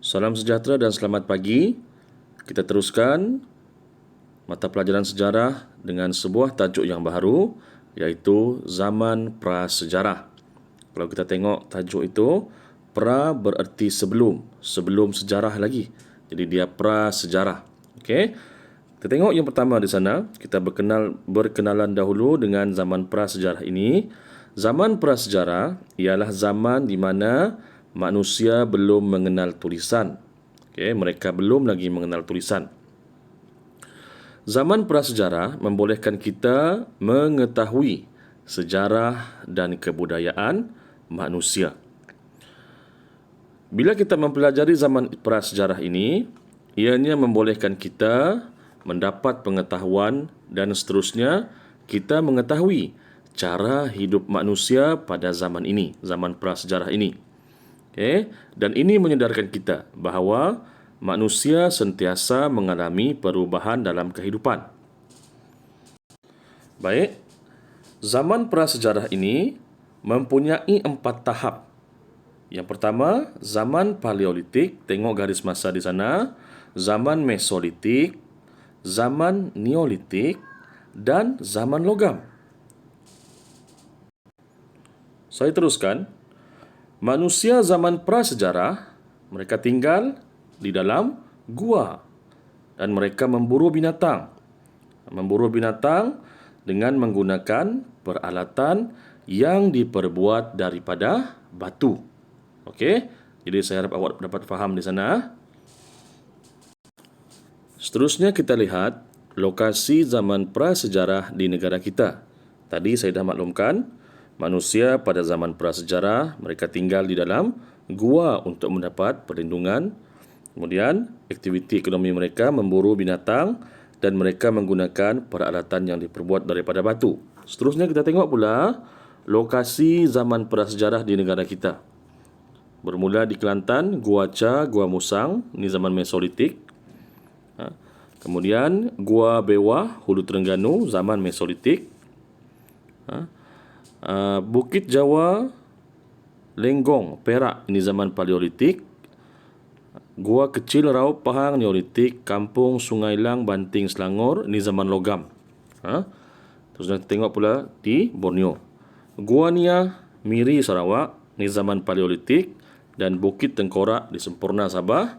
Salam sejahtera dan selamat pagi. Kita teruskan mata pelajaran sejarah dengan sebuah tajuk yang baru, iaitu Zaman Prasejarah. Kalau kita tengok tajuk itu, pra bererti sebelum sejarah lagi. Jadi dia prasejarah. Okey. Kita tengok yang pertama di sana, kita berkenalan dahulu dengan zaman prasejarah ini. Zaman prasejarah ialah zaman di mana manusia belum mengenal tulisan. Okey, mereka belum lagi mengenal tulisan. Zaman prasejarah membolehkan kita mengetahui sejarah dan kebudayaan manusia. Bila kita mempelajari zaman prasejarah ini, ianya membolehkan kita mendapat pengetahuan dan seterusnya kita mengetahui cara hidup manusia pada zaman ini, zaman prasejarah ini. Okay? Dan ini menyedarkan kita bahawa manusia sentiasa mengalami perubahan dalam kehidupan. Baik, zaman prasejarah ini mempunyai 4 tahap. Yang pertama, zaman Paleolitik, tengok garis masa di sana, zaman Mesolitik, zaman Neolitik dan zaman logam. Saya teruskan. Manusia zaman prasejarah, mereka tinggal di dalam gua dan mereka memburu binatang. Memburu binatang dengan menggunakan peralatan yang diperbuat daripada batu. Okey, jadi saya harap awak dapat faham di sana. Seterusnya kita lihat lokasi zaman prasejarah di negara kita. Tadi saya dah maklumkan, manusia pada zaman prasejarah mereka tinggal di dalam gua untuk mendapat perlindungan. Kemudian, aktiviti ekonomi mereka memburu binatang dan mereka menggunakan peralatan yang diperbuat daripada batu. Seterusnya kita tengok pula lokasi zaman prasejarah di negara kita. Bermula di Kelantan, Gua Cha, Gua Musang, ini zaman Mesolitik. Kemudian Gua Bewah, Hulu Terengganu, zaman Mesolitik. Bukit Jawa, Lenggong, Perak, ini zaman Paleolitik. Gua Kecil, Raup, Pahang, Neolitik. Kampung Sungai Lang, Banting, Selangor, ini zaman logam. Terus kita tengok pula di Borneo. Gua Nia, Miri, Sarawak, ini zaman Paleolitik. Dan Bukit Tengkorak di Semporna, Sabah,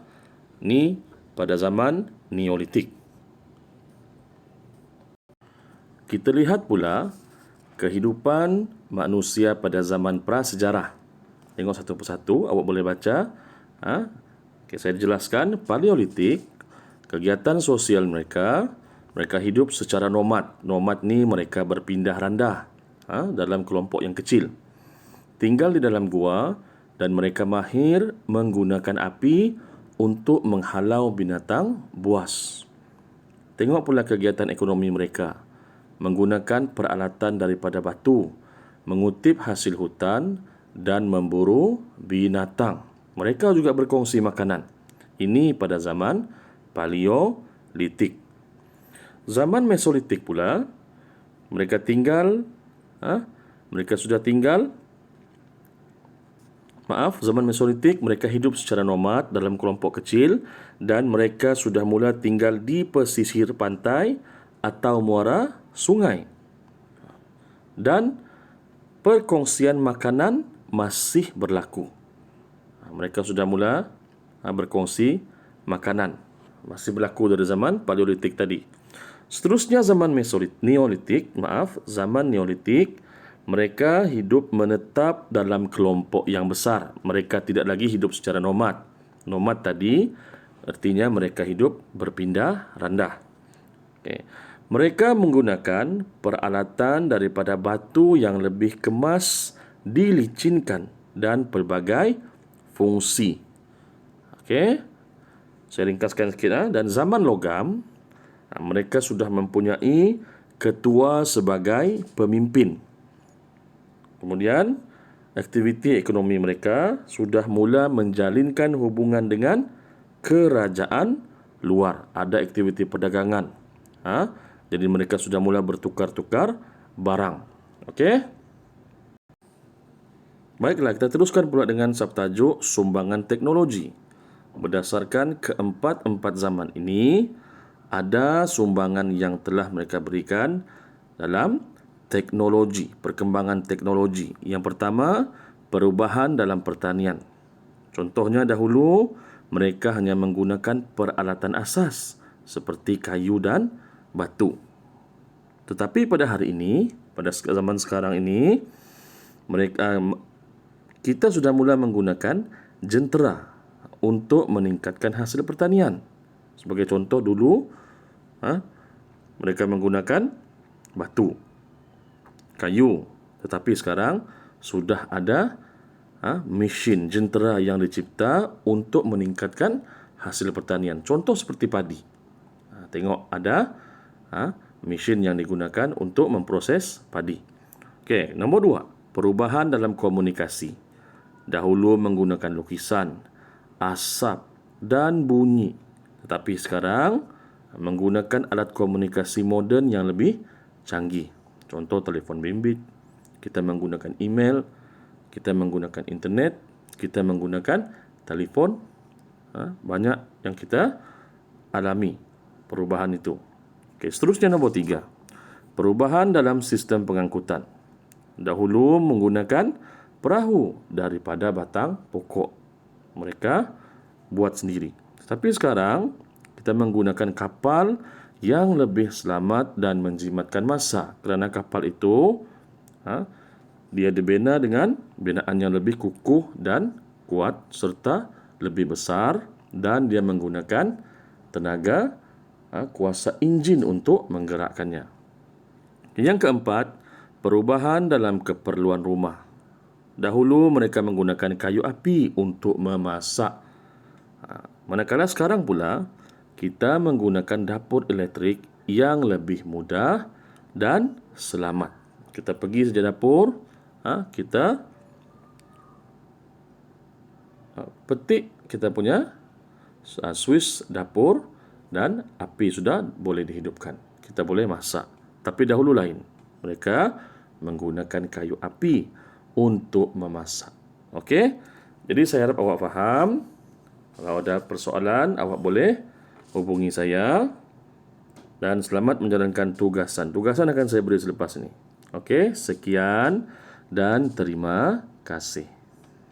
ini pada zaman Neolitik. Kita lihat pula kehidupan manusia pada zaman prasejarah. Tengok satu persatu, awak boleh baca. Okay, saya jelaskan, Paleolitik, kegiatan sosial mereka hidup secara nomad. Nomad ni mereka berpindah randah dalam kelompok yang kecil. Tinggal di dalam gua dan mereka mahir menggunakan api untuk menghalau binatang buas. Tengok pula kegiatan ekonomi mereka. Menggunakan peralatan daripada batu, mengutip hasil hutan dan memburu binatang. Mereka juga berkongsi makanan. Ini pada zaman Paleolitik. Zaman Mesolitik pula, mereka sudah tinggal zaman Mesolitik mereka hidup secara nomad dalam kelompok kecil dan mereka sudah mula tinggal di pesisir pantai atau muara sungai. Dan perkongsian makanan masih berlaku. Mereka sudah mula berkongsi makanan. Masih berlaku dari zaman Paleolitik tadi. Seterusnya zaman Neolitik, zaman Neolitik, mereka hidup menetap dalam kelompok yang besar. Mereka tidak lagi hidup secara nomad. Nomad tadi artinya mereka hidup berpindah randah. Okay. Mereka menggunakan peralatan daripada batu yang lebih kemas, dilicinkan dan pelbagai fungsi. Okey. Saya ringkaskan sikit. Dan zaman logam, mereka sudah mempunyai ketua sebagai pemimpin. Kemudian, aktiviti ekonomi mereka sudah mula menjalinkan hubungan dengan kerajaan luar. Ada aktiviti perdagangan. Jadi mereka sudah mula bertukar-tukar barang. Okey? Baiklah, kita teruskan pula dengan subtajuk sumbangan teknologi. berdasarkan keempat-empat zaman ini, ada sumbangan yang telah mereka berikan dalam teknologi, perkembangan teknologi. Yang pertama, perubahan dalam pertanian. Contohnya dahulu, mereka hanya menggunakan peralatan asas seperti kayu dan batu. Tetapi pada hari ini, pada zaman sekarang ini, kita sudah mula menggunakan jentera untuk meningkatkan hasil pertanian. Sebagai contoh dulu, mereka menggunakan batu, kayu. Tetapi sekarang sudah ada mesin jentera yang dicipta untuk meningkatkan hasil pertanian. Contoh seperti padi. Tengok ada mesin yang digunakan untuk memproses padi. Okey, nombor 2, perubahan dalam komunikasi. Dahulu menggunakan lukisan, asap dan bunyi. Tetapi sekarang menggunakan alat komunikasi moden yang lebih canggih. Contoh telefon bimbit, kita menggunakan email, kita menggunakan internet, kita menggunakan telefon. Banyak yang kita alami perubahan itu. Okey, seterusnya nombor 3. Perubahan dalam sistem pengangkutan. Dahulu menggunakan perahu daripada batang pokok. Mereka buat sendiri. Tapi sekarang kita menggunakan kapal yang lebih selamat dan menjimatkan masa. Kerana kapal itu dia dibina dengan binaan yang lebih kukuh dan kuat serta lebih besar, dan dia menggunakan tenaga kuasa enjin untuk menggerakkannya. Yang keempat, perubahan dalam keperluan rumah. Dahulu mereka menggunakan kayu api untuk memasak. Manakala sekarang pula, kita menggunakan dapur elektrik yang lebih mudah dan selamat. Kita pergi saja dapur, kita petik kita punya switch dapur dan api sudah boleh dihidupkan. Kita boleh masak. Tapi dahulu lain. Mereka menggunakan kayu api untuk memasak. Okey? Jadi saya harap awak faham. Kalau ada persoalan, awak boleh hubungi saya. Dan selamat menjalankan tugasan. Tugasan akan saya beri selepas ini. Okey? Sekian dan terima kasih.